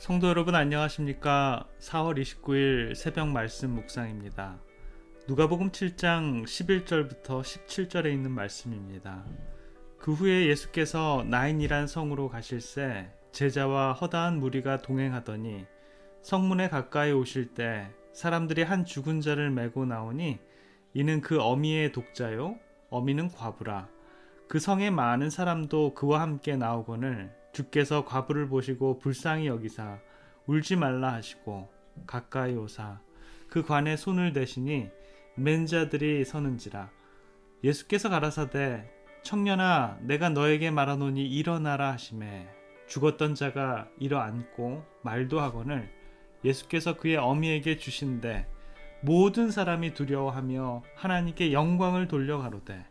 성도 여러분 안녕하십니까? 4월 29일 새벽 말씀 묵상입니다. 누가복음 7장 11절부터 17절에 있는 말씀입니다. 그 후에 예수께서 나인이란 성으로 가실새 제자와 허다한 무리가 동행하더니 성문에 가까이 오실 때 사람들이 한 죽은 자를 메고 나오니 이는 그 어미의 독자요 어미는 과부라. 그 성에 많은 사람도 그와 함께 나오거늘 주께서 과부를 보시고 불쌍히 여기사 울지 말라 하시고 가까이 오사 그 관에 손을 대시니 맨 자들이 서는지라. 예수께서 가라사대 청년아 내가 너에게 말하노니 일어나라 하시매 죽었던 자가 일어앉고 말도 하거늘 예수께서 그의 어미에게 주신대 모든 사람이 두려워하며 하나님께 영광을 돌려 가로되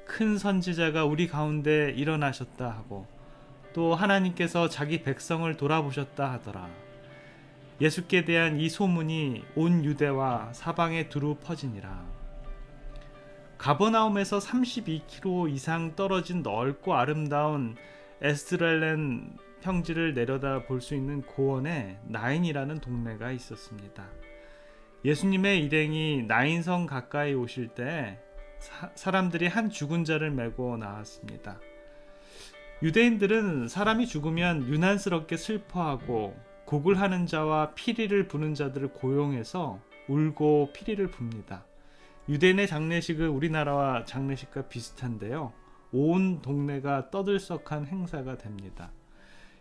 큰 선지자가 우리 가운데 일어나셨다 하고 또 하나님께서 자기 백성을 돌아보셨다 하더라. 예수께 대한 이 소문이 온 유대와 사방에 두루 퍼지니라. 가버나움에서 32km 이상 떨어진 넓고 아름다운 에스드렐렌 평지를 내려다 볼 수 있는 고원에 나인이라는 동네가 있었습니다. 예수님의 일행이 나인성 가까이 오실 때 사람들이 한 죽은 자를 메고 나왔습니다. 유대인들은 사람이 죽으면 유난스럽게 슬퍼하고 곡을 하는 자와 피리를 부는 자들을 고용해서 울고 피리를 붑니다. 유대인의 장례식은 우리나라와 장례식과 비슷한데요. 온 동네가 떠들썩한 행사가 됩니다.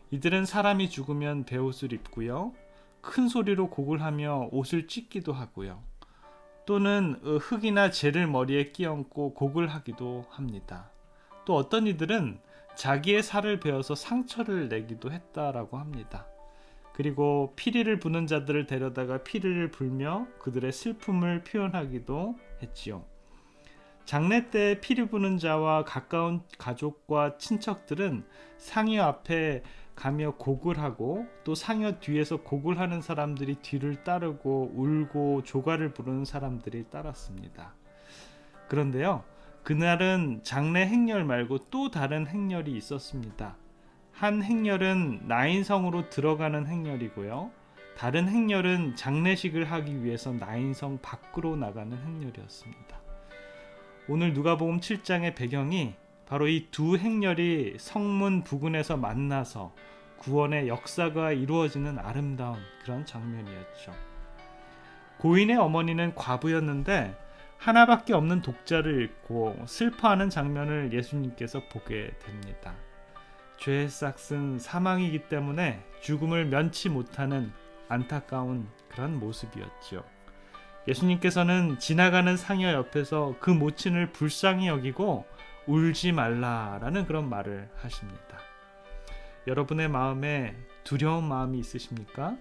이들은 사람이 죽으면 베옷을 입고요. 큰 소리로 곡을 하며 옷을 찢기도 하고요. 또는 흙이나 재를 머리에 끼얹고 곡을 하기도 합니다. 또 어떤 이들은 자기의 살을 베어서 상처를 내기도 했다라고 합니다. 그리고 피리를 부는 자들을 데려다가 피리를 불며 그들의 슬픔을 표현하기도 했지요. 장례 때 피리 부는 자와 가까운 가족과 친척들은 상여 앞에 가며 곡을 하고 또 상여 뒤에서 곡을 하는 사람들이 뒤를 따르고 울고 조가를 부르는 사람들이 따랐습니다. 그런데요, 그날은 장례 행렬 말고 또 다른 행렬이 있었습니다. 한 행렬은 나인성으로 들어가는 행렬이고요. 다른 행렬은 장례식을 하기 위해서 나인성 밖으로 나가는 행렬이었습니다. 오늘 누가복음 7장의 배경이 바로 이 두 행렬이 성문 부근에서 만나서 구원의 역사가 이루어지는 아름다운 그런 장면이었죠. 고인의 어머니는 과부였는데 하나밖에 없는 독자를 잃고 슬퍼하는 장면을 예수님께서 보게 됩니다. 죄의 싹은 사망이기 때문에 죽음을 면치 못하는 안타까운 그런 모습이었죠. 예수님께서는 지나가는 상여 옆에서 그 모친을 불쌍히 여기고 울지 말라라는 그런 말을 하십니다. 여러분의 마음에 두려운 마음이 있으십니까?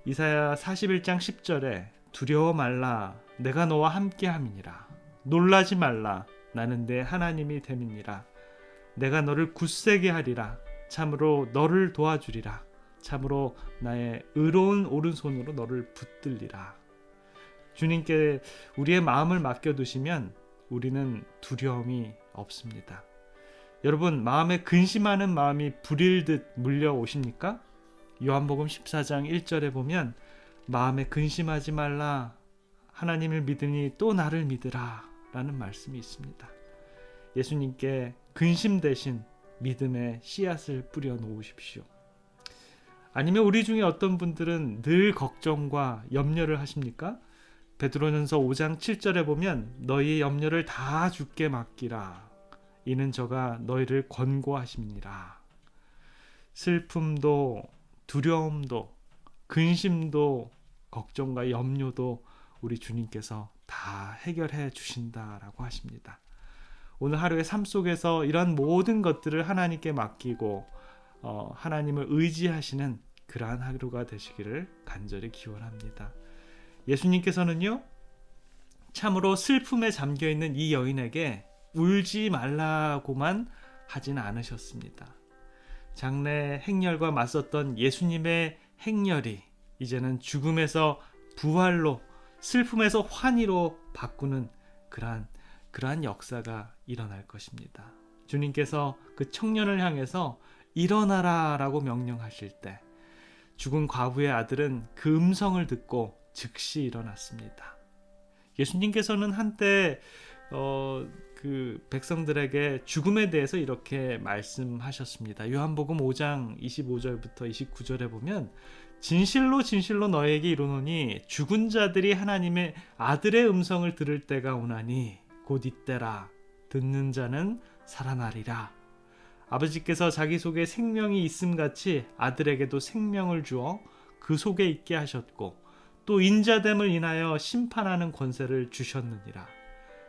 이사야 41장 10절에 두려워 말라 내가 너와 함께함이니라. 놀라지 말라 나는 내 하나님이 됨이니라. 내가 너를 굳세게 하리라. 참으로 너를 도와주리라. 참으로 나의 의로운 오른손으로 너를 붙들리라. 주님께 우리의 마음을 맡겨두시면 우리는 두려움이 없습니다. 여러분 마음에 근심하는 마음이 불일듯 물려오십니까? 요한복음 14장 1절에 보면 마음에 근심하지 말라 하나님을 믿으니 또 나를 믿으라 라는 말씀이 있습니다. 예수님께 근심 대신 믿음의 씨앗을 뿌려 놓으십시오. 아니면 우리 중에 어떤 분들은 늘 걱정과 염려를 하십니까? 베드로전서 5장 7절에 보면 너희의 염려를 다 주께 맡기라. 이는 저가 너희를 권고하심이니라. 슬픔도 두려움도 근심도 걱정과 염려도 우리 주님께서 다 해결해 주신다라고 하십니다. 오늘 하루의 삶 속에서 이런 모든 것들을 하나님께 맡기고 하나님을 의지하시는 그러한 하루가 되시기를 간절히 기원합니다. 예수님께서는요 참으로 슬픔에 잠겨있는 이 여인에게 울지 말라고만 하진 않으셨습니다. 장래 행렬과 맞섰던 예수님의 행렬이 이제는 죽음에서 부활로 슬픔에서 환희로 바꾸는 그러한 역사가 일어날 것입니다. 주님께서 그 청년을 향해서 일어나라 라고 명령하실 때 죽은 과부의 아들은 그 음성을 듣고 즉시 일어났습니다. 예수님께서는 한때 그 백성들에게 죽음에 대해서 이렇게 말씀하셨습니다. 요한복음 5장 25절부터 29절에 보면 진실로 진실로 너에게 이르노니 죽은 자들이 하나님의 아들의 음성을 들을 때가 오나니 곧 이때라. 듣는 자는 살아나리라. 아버지께서 자기 속에 생명이 있음같이 아들에게도 생명을 주어 그 속에 있게 하셨고 또 인자됨을 인하여 심판하는 권세를 주셨느니라.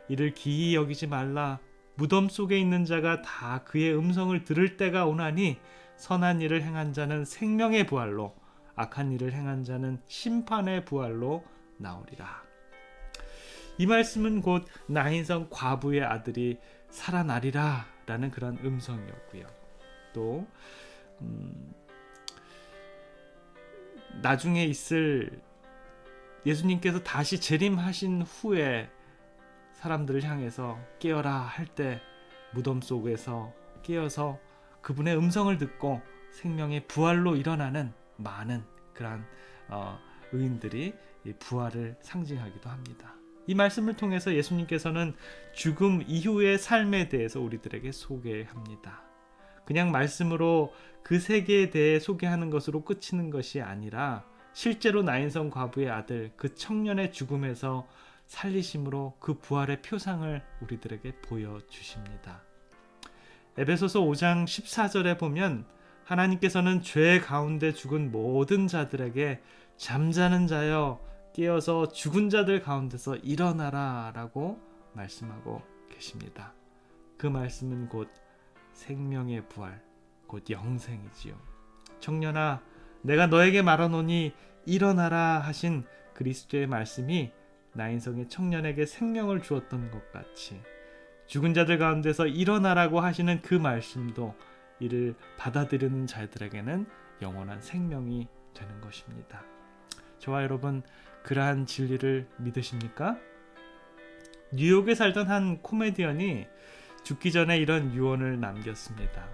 이를 기이 여기지 말라. 무덤 속에 있는 자가 다 그의 음성을 들을 때가 오나니 선한 일을 행한 자는 생명의 부활로 악한 일을 행한 자는 심판의 부활로 나오리라. 이 말씀은 곧 나인성 과부의 아들이 살아나리라 라는 그런 음성이었고요. 또 나중에 있을 예수님께서 다시 재림하신 후에 사람들을 향해서 깨어라 할 때 무덤 속에서 깨어서 그분의 음성을 듣고 생명의 부활로 일어나는 많은 그러한 의인들이 부활을 상징하기도 합니다. 이 말씀을 통해서 예수님께서는 죽음 이후의 삶에 대해서 우리들에게 소개합니다. 그냥 말씀으로 그 세계에 대해 소개하는 것으로 그치는 것이 아니라 실제로 나인성 과부의 아들 그 청년의 죽음에서 살리심으로 그 부활의 표상을 우리들에게 보여주십니다. 에베소서 5장 14절에 보면 하나님께서는 죄 가운데 죽은 모든 자들에게 잠자는 자여 깨어서 죽은 자들 가운데서 일어나라 라고 말씀하고 계십니다. 그 말씀은 곧 생명의 부활, 곧 영생이지요. 청년아, 내가 너에게 말하노니 일어나라 하신 그리스도의 말씀이 나인성의 청년에게 생명을 주었던 것 같이 죽은 자들 가운데서 일어나라고 하시는 그 말씀도 이를 받아들이는 자들에게는 영원한 생명이 되는 것입니다. 저와 여러분, 그러한 진리를 믿으십니까? 뉴욕에 살던 한 코미디언이 죽기 전에 이런 유언을 남겼습니다.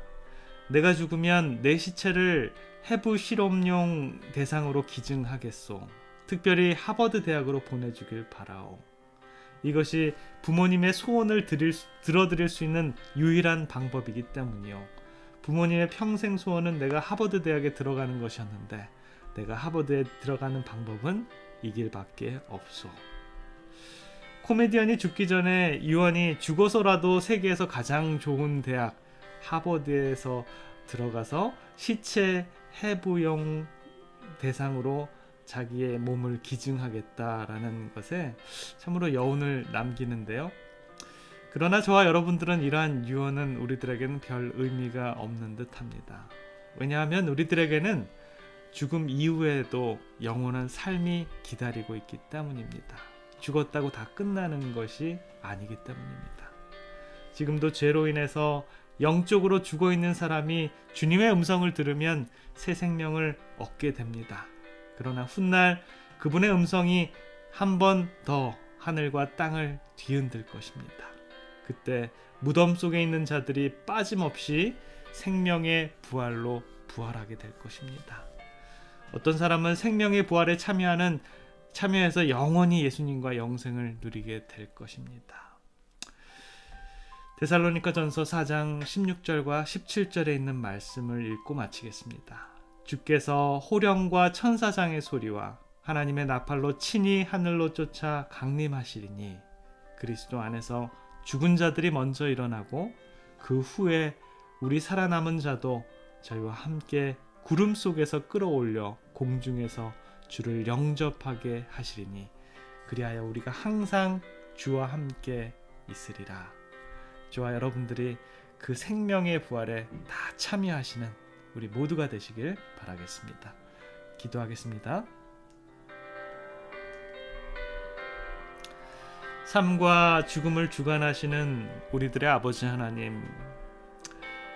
내가 죽으면 내 시체를 해부 실험용 대상으로 기증하겠소. 특별히 하버드 대학으로 보내주길 바라오. 이것이 부모님의 소원을 들어드릴 수 있는 유일한 방법이기 때문이요. 부모님의 평생 소원은 내가 하버드 대학에 들어가는 것이었는데 내가 하버드에 들어가는 방법은 이 길밖에 없소. 코미디언이 죽기 전에 유언이 죽어서라도 세계에서 가장 좋은 대학 하버드에서 들어가서 시체 해부용 대상으로 자기의 몸을 기증하겠다라는 것에 참으로 여운을 남기는데요. 그러나 저와 여러분들은 이러한 유언은 우리들에게는 별 의미가 없는 듯합니다. 왜냐하면 우리들에게는 죽음 이후에도 영원한 삶이 기다리고 있기 때문입니다. 죽었다고 다 끝나는 것이 아니기 때문입니다. 지금도 죄로 인해서 영적으로 죽어있는 사람이 주님의 음성을 들으면 새 생명을 얻게 됩니다. 그러나 훗날 그분의 음성이 한 번 더 하늘과 땅을 뒤흔들 것입니다. 그때 무덤 속에 있는 자들이 빠짐없이 생명의 부활로 부활하게 될 것입니다. 어떤 사람은 생명의 부활에 참여해서 영원히 예수님과 영생을 누리게 될 것입니다. 데살로니가전서 4장 16절과 17절에 있는 말씀을 읽고 마치겠습니다. 주께서 호령과 천사장의 소리와 하나님의 나팔로 친히 하늘로 쫓아 강림하시리니 그리스도 안에서 죽은 자들이 먼저 일어나고 그 후에 우리 살아남은 자도 저희와 함께 구름 속에서 끌어올려 공중에서 주를 영접하게 하시리니 그리하여 우리가 항상 주와 함께 있으리라. 저와 여러분들이 그 생명의 부활에 다 참여하시는 우리 모두가 되시길 바라겠습니다. 기도하겠습니다. 삶과 죽음을 주관하시는 우리들의 아버지 하나님,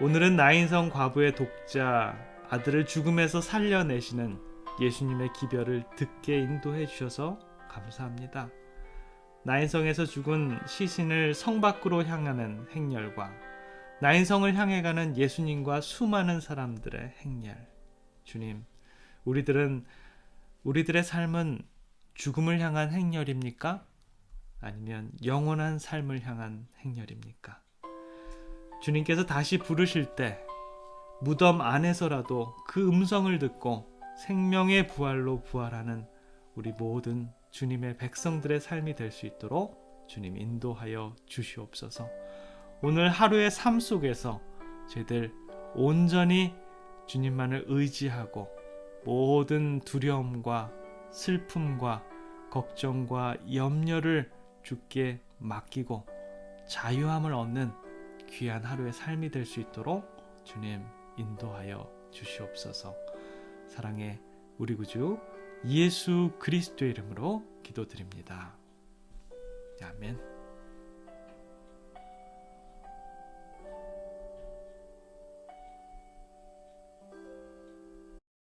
오늘은 나인성 과부의 독자 아들을 죽음에서 살려내시는 예수님의 기별을 듣게 인도해 주셔서 감사합니다. 나인성에서 죽은 시신을 성 밖으로 향하는 행렬과 나인성을 향해 가는 예수님과 수많은 사람들의 행렬, 주님, 우리들의 삶은 죽음을 향한 행렬입니까? 아니면 영원한 삶을 향한 행렬입니까? 주님께서 다시 부르실 때 무덤 안에서라도 그 음성을 듣고 생명의 부활로 부활하는 우리 모든 주님의 백성들의 삶이 될 수 있도록 주님 인도하여 주시옵소서. 오늘 하루의 삶 속에서 저희들 온전히 주님만을 의지하고 모든 두려움과 슬픔과 걱정과 염려를 주께 맡기고 자유함을 얻는 귀한 하루의 삶이 될 수 있도록 주님 인도하여 주시옵소서. 사랑의 우리 구주 예수 그리스도의 이름으로 기도드립니다. 아멘.